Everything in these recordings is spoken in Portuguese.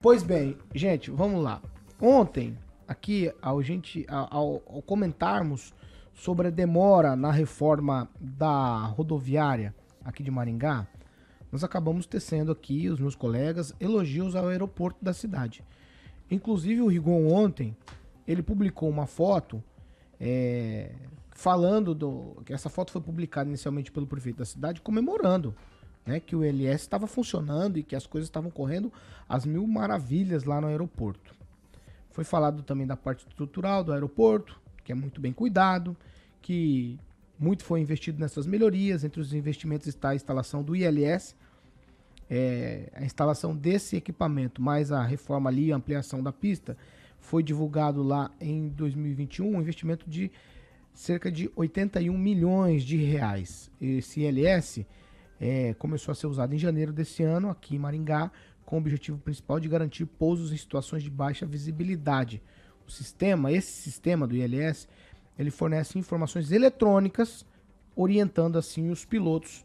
Pois bem, gente, vamos lá. Ontem, aqui, ao comentarmos sobre a demora na reforma da rodoviária aqui de Maringá, nós acabamos tecendo aqui, os meus colegas, elogios ao aeroporto da cidade. Inclusive, o Rigon ontem, ele publicou uma foto falando que essa foto foi publicada inicialmente pelo prefeito da cidade, comemorando, né, que o ILS estava funcionando e que as coisas estavam correndo às mil maravilhas lá no aeroporto. Foi falado também da parte estrutural do aeroporto, que é muito bem cuidado, que muito foi investido nessas melhorias. Entre os investimentos está a instalação do ILS, a instalação desse equipamento, mais a reforma ali, a ampliação da pista, foi divulgado lá em 2021, um investimento de cerca de 81 milhões de reais. Esse ILS começou a ser usado em janeiro desse ano, aqui em Maringá, com o objetivo principal de garantir pousos em situações de baixa visibilidade. Esse sistema do ILS, ele fornece informações eletrônicas, orientando assim os pilotos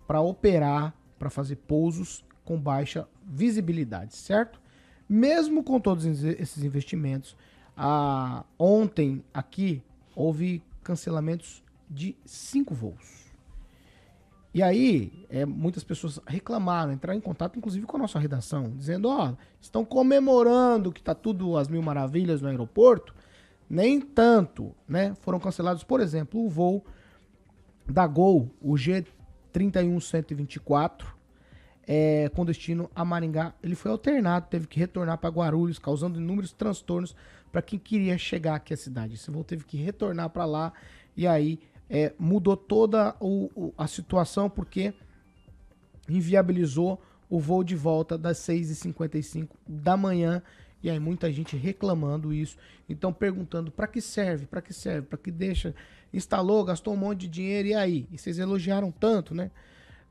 para operar, para fazer pousos com baixa visibilidade, certo? Mesmo com todos esses investimentos, ontem aqui houve cancelamentos de 5 voos. E aí, muitas pessoas reclamaram, entraram em contato, inclusive, com a nossa redação, dizendo, estão comemorando que tá tudo às mil maravilhas no aeroporto. Nem tanto, né? Foram cancelados, por exemplo, o voo da Gol, o G31124, com destino a Maringá. Ele foi alternado, teve que retornar para Guarulhos, causando inúmeros transtornos para quem queria chegar aqui à cidade. Esse voo teve que retornar para lá e aí mudou toda a situação, porque inviabilizou o voo de volta das 6h55 da manhã. E aí muita gente reclamando isso. Então perguntando para que serve, para que deixa. Instalou, gastou um monte de dinheiro, e aí? E vocês elogiaram tanto, né?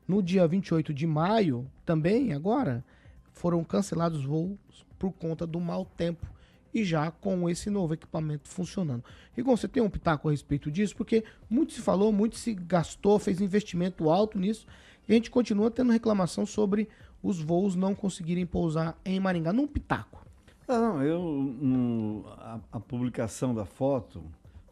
No dia 28 de maio, também agora, foram cancelados voos por conta do mau tempo. E já com esse novo equipamento funcionando. Rigon, você tem um pitaco a respeito disso? Porque muito se falou, muito se gastou, fez investimento alto nisso. E a gente continua tendo reclamação sobre os voos não conseguirem pousar em Maringá. Num pitaco. A publicação da foto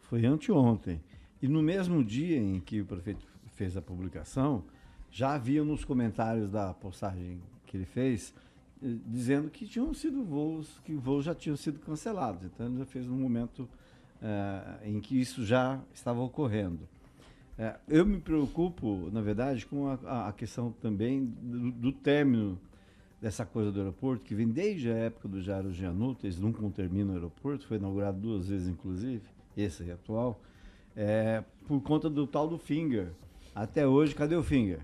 foi anteontem. E no mesmo dia em que o prefeito fez a publicação, já havia nos comentários da postagem que ele fez, dizendo que tinham sido voos, que voos já tinham sido cancelados. Então ele já fez um momento em que isso já estava ocorrendo. Eu me preocupo, na verdade, com a questão também do término dessa coisa do aeroporto, que vem desde a época do Jairo Giannucci. Eles nunca terminam o aeroporto, foi inaugurado 2 vezes, inclusive, esse aí atual, por conta do tal do Finger. Até hoje, cadê o Finger?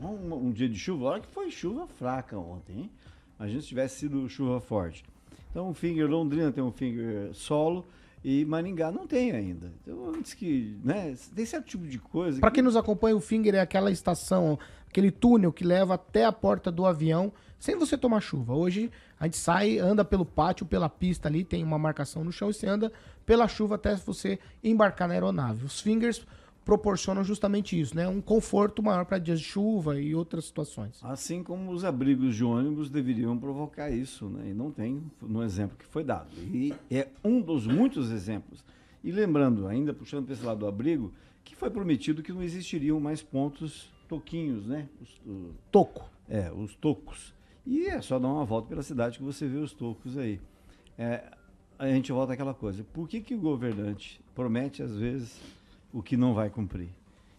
Um dia de chuva, olha que foi chuva fraca ontem, hein? Imagina se tivesse sido chuva forte. Então, o Finger, Londrina tem um Finger solo e Maringá não tem ainda. Então, antes que, né, tem certo tipo de coisa. Para quem nos acompanha, o Finger é aquela estação, aquele túnel que leva até a porta do avião, sem você tomar chuva. Hoje, a gente sai, anda pelo pátio, pela pista ali, tem uma marcação no chão, e você anda pela chuva até você embarcar na aeronave. Os Fingers proporcionam justamente isso, né? Um conforto maior para dias de chuva e outras situações. Assim como os abrigos de ônibus deveriam provocar isso, né? E não tem no exemplo que foi dado. E é um dos muitos exemplos. E lembrando, ainda puxando para esse lado do abrigo, que foi prometido que não existiriam mais pontos toquinhos, né? Toco. Os tocos. E é só dar uma volta pela cidade que você vê os tocos aí. A gente volta àquela coisa. Por que o governante promete, às vezes, o que não vai cumprir?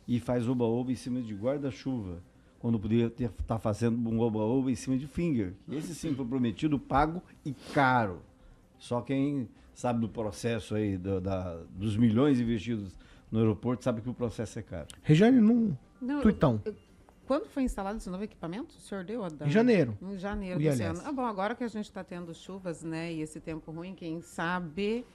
E faz oba-oba em cima de guarda-chuva, quando poderia estar fazendo um oba-oba em cima de Finger. Esse sim foi prometido, pago e caro. Só quem sabe do processo aí, dos milhões investidos no aeroporto, sabe que o processo é caro. Regiane, tuitão. Quando foi instalado esse novo equipamento? O senhor deu a data? Em janeiro. Em janeiro desse ano. Bom, agora que a gente está tendo chuvas, né, e esse tempo ruim, quem sabe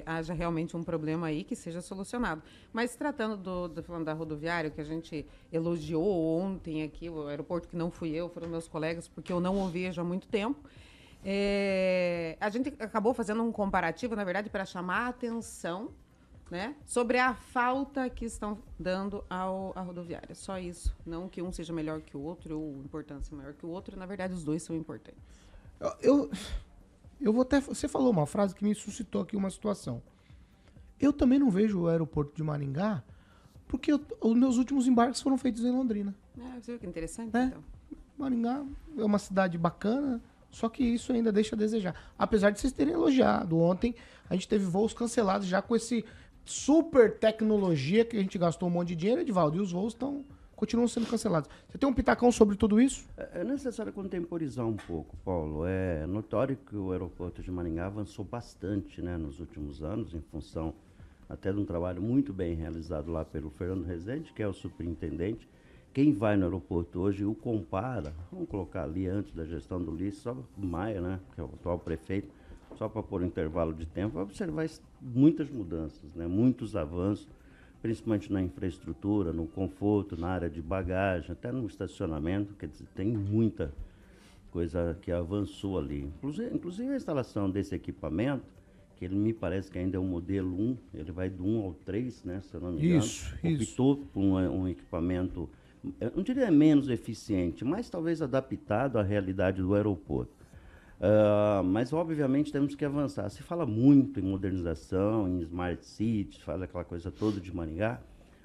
haja realmente um problema aí que seja solucionado. Mas tratando falando da rodoviária, que a gente elogiou ontem aqui, o aeroporto que não fui eu, foram meus colegas, porque eu não o vejo há muito tempo, a gente acabou fazendo um comparativo, na verdade, para chamar a atenção, né, sobre a falta que estão dando à rodoviária. Só isso. Não que um seja melhor que o outro ou importância maior que o outro. Na verdade, os dois são importantes. Eu, eu vou até. Você falou uma frase que me suscitou aqui uma situação. Eu também não vejo o aeroporto de Maringá, porque os meus últimos embarques foram feitos em Londrina. Você viu que interessante, Né? então? Maringá é uma cidade bacana, só que isso ainda deixa a desejar. Apesar de vocês terem elogiado. Ontem a gente teve voos cancelados já com esse super tecnologia que a gente gastou um monte de dinheiro, Edivaldo, e os voos continuam sendo cancelados. Você tem um pitacão sobre tudo isso? É necessário contemporizar um pouco, Paulo. É notório que o aeroporto de Maringá avançou bastante, né, nos últimos anos, em função até de um trabalho muito bem realizado lá pelo Fernando Rezende, que é o superintendente. Quem vai no aeroporto hoje o compara, vamos colocar ali antes da gestão do Ulisses, só o Maia, né, que é o atual prefeito, só para pôr um intervalo de tempo, vai observar muitas mudanças, né, muitos avanços, principalmente na infraestrutura, no conforto, na área de bagagem, até no estacionamento, quer dizer, tem muita coisa que avançou ali. Inclusive a instalação desse equipamento, que ele me parece que ainda é um modelo 1, ele vai do 1 ao 3, né, se eu não me engano. Isso. Optou por um equipamento, eu não diria menos eficiente, mas talvez adaptado à realidade do aeroporto. Mas, obviamente, temos que avançar. Se fala muito em modernização, em smart cities, fala aquela coisa toda de Maringá,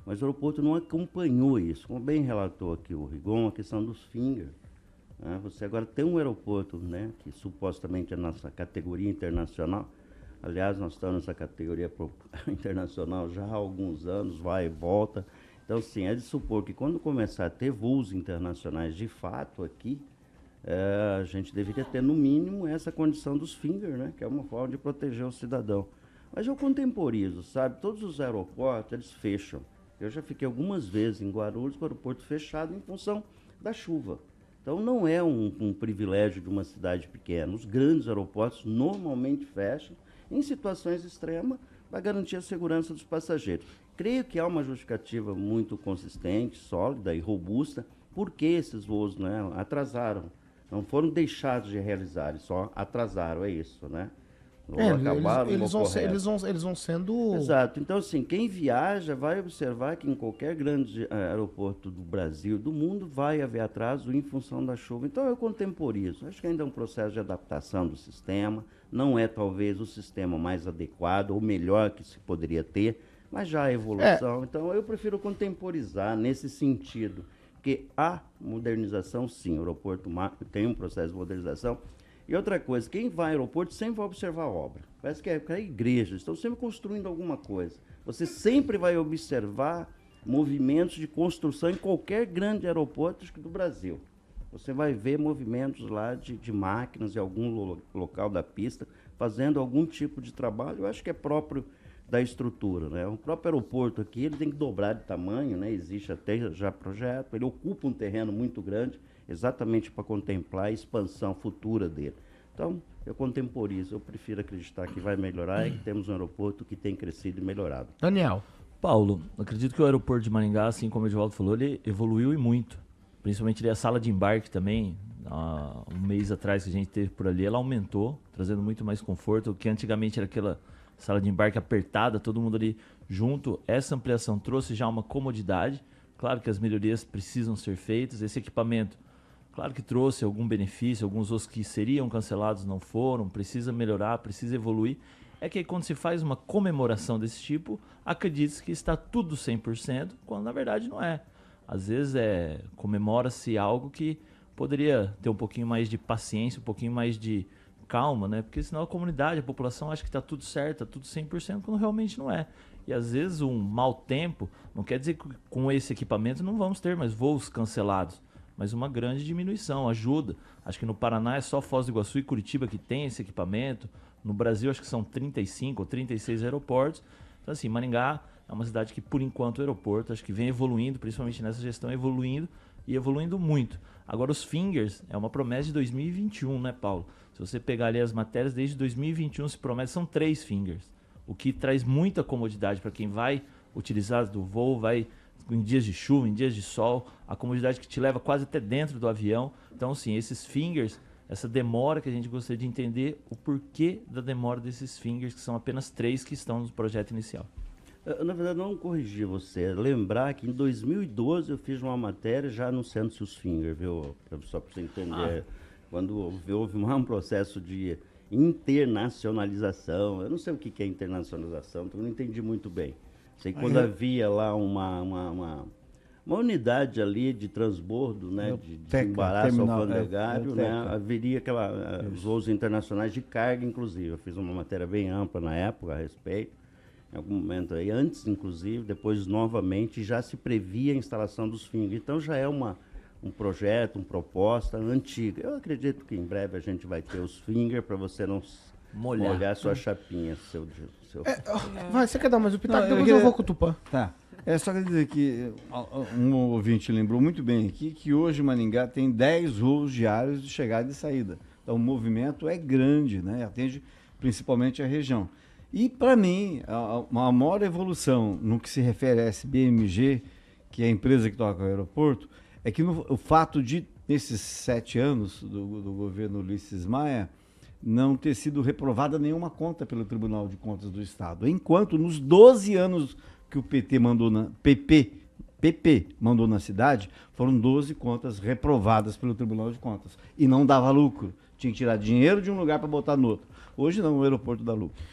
mas o aeroporto não acompanhou isso. Como bem relatou aqui o Rigon, a questão dos finger. Né? Você agora tem um aeroporto, né, que supostamente é nossa categoria internacional. Aliás, nós estamos nessa categoria internacional já há alguns anos, vai e volta. Então, sim, é de supor que quando começar a ter voos internacionais de fato aqui, a gente deveria ter, no mínimo, essa condição dos finger, né? Que é uma forma de proteger o cidadão. Mas eu contemporizo, sabe? Todos os aeroportos, eles fecham. Eu já fiquei algumas vezes em Guarulhos com o aeroporto fechado em função da chuva. Então, não é um privilégio de uma cidade pequena. Os grandes aeroportos normalmente fecham em situações extremas para garantir a segurança dos passageiros. Creio que há uma justificativa muito consistente, sólida e robusta, porque esses voos, né, atrasaram. Não foram deixados de realizar, eles só atrasaram, é isso, né? Eles vão sendo... Exato. Então, assim, quem viaja vai observar que em qualquer grande aeroporto do Brasil, do mundo, vai haver atraso em função da chuva. Então, eu contemporizo. Acho que ainda é um processo de adaptação do sistema. Não é, talvez, o sistema mais adequado ou melhor que se poderia ter, mas já há evolução. Então, eu prefiro contemporizar nesse sentido. Porque a modernização, sim, o aeroporto tem um processo de modernização. E outra coisa, quem vai ao aeroporto sempre vai observar a obra. Parece que é a igreja, estão sempre construindo alguma coisa. Você sempre vai observar movimentos de construção em qualquer grande aeroporto do Brasil. Você vai ver movimentos lá de máquinas em algum local da pista, fazendo algum tipo de trabalho, eu acho que é próprio da estrutura, né? O próprio aeroporto aqui, ele tem que dobrar de tamanho, né? Existe até já projeto, ele ocupa um terreno muito grande, exatamente para contemplar a expansão futura dele. Então, eu contemporizo, eu prefiro acreditar que vai melhorar e que temos um aeroporto que tem crescido e melhorado. Daniel. Paulo, acredito que o aeroporto de Maringá, assim como o Edivaldo falou, ele evoluiu e muito. Principalmente ali a sala de embarque também, um mês atrás que a gente teve por ali, ela aumentou, trazendo muito mais conforto, o que antigamente era aquela sala de embarque apertada, todo mundo ali junto. Essa ampliação trouxe já uma comodidade. Claro que as melhorias precisam ser feitas. Esse equipamento, claro que trouxe algum benefício, alguns outros que seriam cancelados não foram, precisa melhorar, precisa evoluir. É que aí, quando se faz uma comemoração desse tipo, acredita-se que está tudo 100%, quando na verdade não é. Às vezes comemora-se algo que poderia ter um pouquinho mais de paciência, um pouquinho mais de calma, né? Porque senão a comunidade, a população acha que está tudo certo, está tudo 100%, quando realmente não é. E às vezes um mau tempo não quer dizer que com esse equipamento não vamos ter mais voos cancelados, mas uma grande diminuição, ajuda. Acho que no Paraná é só Foz do Iguaçu e Curitiba que tem esse equipamento. No Brasil acho que são 35 ou 36 aeroportos. Então assim, Maringá é uma cidade que por enquanto o aeroporto acho que vem evoluindo, principalmente nessa gestão, evoluindo e evoluindo muito. Agora os fingers é uma promessa de 2021, né, Paulo? Se você pegar ali as matérias, desde 2021 se promete, são 3 fingers. O que traz muita comodidade para quem vai utilizar do voo, vai em dias de chuva, em dias de sol, a comodidade que te leva quase até dentro do avião. Então, sim, esses fingers, essa demora que a gente gostaria de entender, o porquê da demora desses fingers, que são apenas 3 que estão no projeto inicial. Na verdade, não corrigir você. Lembrar que em 2012 eu fiz uma matéria já anunciando-se os fingers, viu? Só para você entender. quando houve um processo de internacionalização, eu não sei o que é internacionalização, então não entendi muito bem. Sei que quando havia lá uma unidade ali de transbordo, né, de embaraço alfandegário, né, haveria os voos internacionais de carga, inclusive. Eu fiz uma matéria bem ampla na época a respeito, em algum momento aí, antes inclusive, depois novamente, já se previa a instalação dos FINGER. Então já é um projeto, uma proposta antiga. Eu acredito que em breve a gente vai ter os FINGER para você não molhar sua chapinha. Vai, você quer dar mais um pitaco? Depois eu vou com o Tupã. Tá. É só quer dizer que um ouvinte lembrou muito bem aqui que hoje Maringá tem 10 voos diários de chegada e saída. Então o movimento é grande, né? Atende principalmente a região. E para mim, a maior evolução no que se refere a SBMG, que é a empresa que toca o aeroporto, é que o fato de, nesses 7 anos do governo Ulisses Maia, não ter sido reprovada nenhuma conta pelo Tribunal de Contas do Estado. Enquanto nos 12 anos que o PP mandou mandou na cidade, foram 12 contas reprovadas pelo Tribunal de Contas. E não dava lucro. Tinha que tirar dinheiro de um lugar para botar no outro. Hoje não, o aeroporto dá lucro.